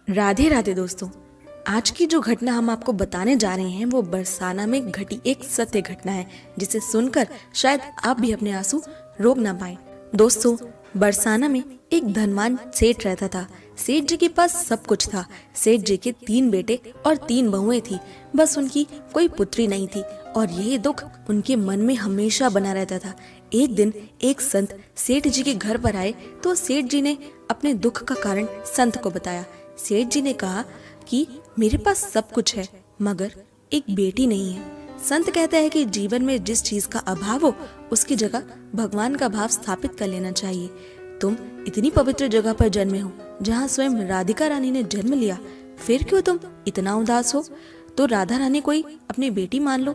राधे राधे दोस्तों। आज की जो घटना हम आपको बताने जा रहे हैं वो बरसाना में घटी एक सत्य घटना है, जिसे सुनकर शायद आप भी अपने आंसू रोक ना पाए। दोस्तों, बरसाना में एक धनवान सेठ रहता था। सेठ जी के पास सब कुछ था। सेठ जी के 3 बेटे और 3 बहुएं थी, बस उनकी कोई पुत्री नहीं थी और यही दुख उनके मन में हमेशा बना रहता था। एक दिन एक संत सेठ जी के घर पर आए तो सेठ जी ने अपने दुख का कारण संत को बताया। सेठ जी ने कहा कि मेरे पास सब कुछ है मगर एक बेटी नहीं है। संत कहता है कि जीवन में जिस चीज का अभाव हो उसकी जगह भगवान का भाव स्थापित कर लेना चाहिए। तुम इतनी पवित्र जगह पर जन्मे हो जहाँ स्वयं राधिका रानी ने जन्म लिया, फिर क्यों तुम इतना उदास हो? तो राधा रानी कोई अपनी बेटी मान लो।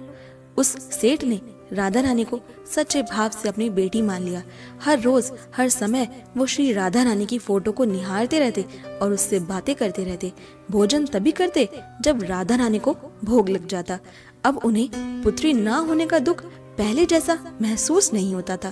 उस सेठ ने राधा रानी को सच्चे भाव से अपनी बेटी मान लिया। हर रोज हर समय वो श्री राधा रानी की फोटो को निहारते रहते और उससे बातें करते रहते। भोजन तभी करते जब राधा रानी को भोग लग जाता। अब उन्हें पुत्री ना होने का दुख पहले जैसा महसूस नहीं होता था।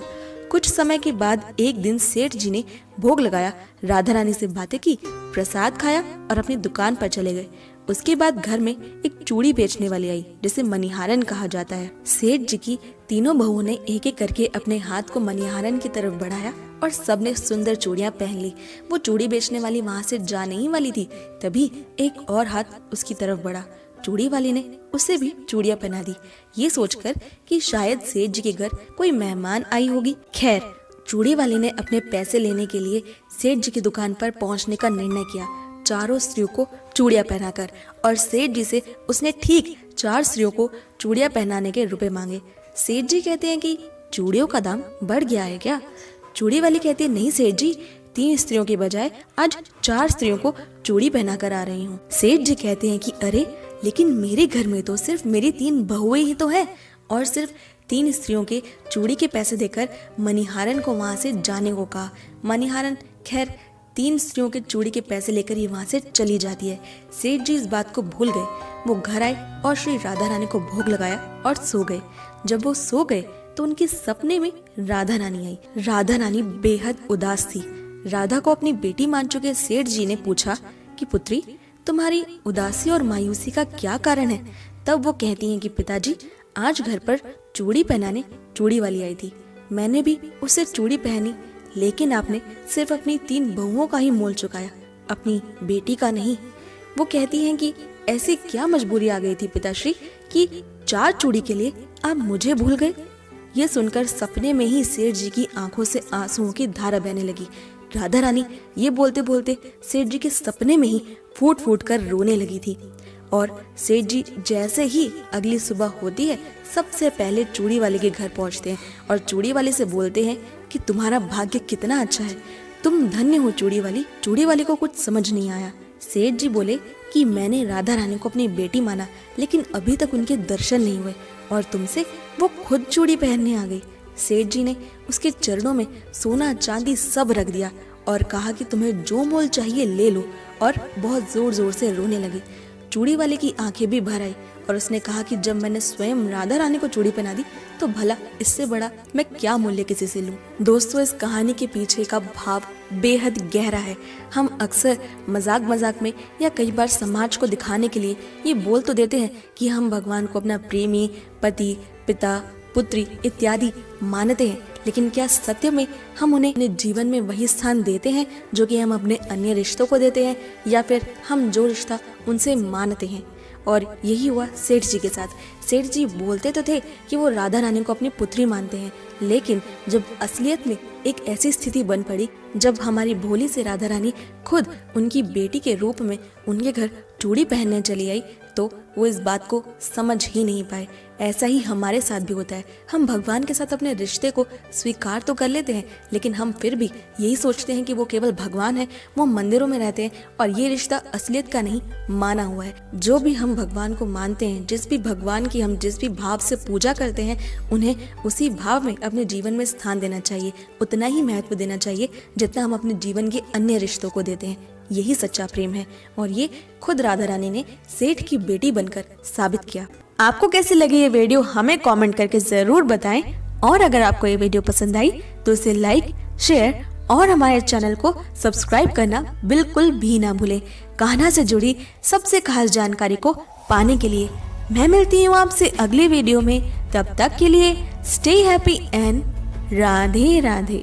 कुछ समय के बाद एक दिन सेठ जी ने भोग लगाया, राधा रानी से बातें की, प्रसाद खाया और अपनी दुकान पर चले गए। उसके बाद घर में एक चूड़ी बेचने वाली आई जिसे मणिहारन कहा जाता है। सेठ जी की तीनों बहुओं ने एक एक करके अपने हाथ को मणिहारन की तरफ बढ़ाया और सबने सुंदर चूड़ियां पहन ली। वो चूड़ी बेचने वाली वहां से जाने ही वाली थी, तभी एक और हाथ उसकी तरफ बढ़ा। चूड़ी वाली ने उसे भी चूड़ियां पहना दी, ये सोचकर कि शायद सेठ जी के घर कोई मेहमान आई होगी। खैर, चूड़ी वाली ने अपने पैसे लेने के लिए सेठ जी की दुकान पर पहुंचने का निर्णय किया, चारों स्त्रियों को चूड़ियां पहनाकर। और सेठ जी से उसने ठीक 4 स्त्रियों को चूड़ियां पहनाने के रुपए मांगे। सेठ जी कहते हैं कि चूड़ियों का दाम बढ़ गया है क्या? चूड़ी वाली कहती है, नहीं सेठ जी, 3 स्त्रियों के बजाय आज 4 स्त्रियों को चूड़ी पहना कर आ रही हूँ। सेठ जी कहते हैं कि अरे, लेकिन मेरे घर में तो सिर्फ मेरी 3 बहुएं ही तो है। और सिर्फ 3 स्त्रियों के चूड़ी के पैसे देकर मणिहारन को वहां से जाने को कहा। मणिहारन खैर 3 स्त्रियों के चूड़ी के पैसे लेकर ही वहां से चली जाती है। सेठ जी इस बात को भूल गए। वो घर आए और श्री राधा रानी को भोग लगाया और सो गए। जब वो सो गए तो उनके सपने में राधा रानी आई। राधा रानी बेहद उदास थी। राधा को अपनी बेटी मान चुके सेठ जी ने पूछा कि पुत्री, तुम्हारी उदासी और मायूसी का क्या कारण है? तब वो कहती हैं कि पिताजी, आज घर पर चूड़ी पहनाने चूड़ी वाली आई थी, मैंने भी उसे चूड़ी पहनी, लेकिन आपने सिर्फ अपनी 3 बहुओं का ही मोल चुकाया, अपनी बेटी का नहीं। वो कहती हैं कि ऐसी क्या मजबूरी आ गई थी पिताश्री कि 4 चूड़ी के लिए आप मुझे भूल गए? ये सुनकर सपने में ही सेठ जी की आंखों से आंसुओं की धारा बहने लगी। राधा रानी ये बोलते बोलते सेठ जी के सपने में ही फूट फूट कर रोने लगी थी। और सेठ जी जैसे ही अगली सुबह होती है, सबसे पहले चूड़ी वाले के घर पहुंचते हैं और चूड़ी वाले से बोलते हैं कि तुम्हारा भाग्य कितना अच्छा है, तुम धन्य हो चूड़ी वाली। चूड़ी वाले को कुछ समझ नहीं आया। सेठ जी बोले कि मैंने राधा रानी को अपनी बेटी माना, लेकिन अभी तक उनके दर्शन नहीं हुए और तुमसे वो खुद चूड़ी पहनने आ गई। सेठ जी ने उसके चरणों में सोना चांदी सब रख दिया और कहा कि तुम्हें जो मोल चाहिए ले लो, और बहुत जोर जोर से रोने लगी। चूड़ी वाले की आंखें भी भर आई और उसने कहा कि जब मैंने स्वयं राधा रानी को चूड़ी पहना दी तो भला इससे बड़ा मैं क्या मूल्य किसी से लूं। दोस्तों, इस कहानी के पीछे का भाव बेहद गहरा है। हम अक्सर मजाक मजाक में या कई बार समाज को दिखाने के लिए ये बोल तो देते हैं कि हम भगवान को अपना प्रेमी, पति, पिता, पुत्री इत्यादि मानते हैं, लेकिन क्या सत्य में हम उन्हें अपने जीवन में वही स्थान देते हैं जो कि हम अपने अन्य रिश्तों को देते हैं, या फिर हम जो रिश्ता उनसे मानते हैं? और यही हुआ सेठ जी के साथ। सेठ जी बोलते तो थे कि वो राधा रानी को अपनी पुत्री मानते हैं, लेकिन जब असलियत में एक ऐसी स्थिति बन पड़ी जब हमारी भोली से राधा रानी खुद उनकी बेटी के रूप में उनके घर चूड़ी पहनने चली आई, तो वो इस बात को समझ ही नहीं पाए। ऐसा ही हमारे साथ भी होता है। हम भगवान के साथ अपने रिश्ते को स्वीकार तो कर लेते हैं, लेकिन हम फिर भी यही सोचते हैं कि वो केवल भगवान है, वो मंदिरों में रहते हैं और ये रिश्ता असलियत का नहीं माना हुआ है। जो भी हम भगवान को मानते हैं, जिस भी भगवान की हम जिस भी भाव से पूजा करते हैं, उन्हें उसी भाव में अपने जीवन में स्थान देना चाहिए, उतना ही महत्व देना चाहिए जितना हम अपने जीवन के अन्य रिश्तों को देते हैं। यही सच्चा प्रेम है और ये खुद राधा रानी ने सेठ की बेटी बनकर साबित किया। आपको कैसी लगी ये वीडियो हमें कमेंट करके जरूर बताएं, और अगर आपको ये वीडियो पसंद आई तो इसे लाइक, शेयर और हमारे चैनल को सब्सक्राइब करना बिल्कुल भी ना भूलें। कान्हा से जुड़ी सबसे खास जानकारी को पाने के लिए मैं मिलती हूँ आपसे अगले वीडियो में। तब तक के लिए stay happy and Radhe Radhe.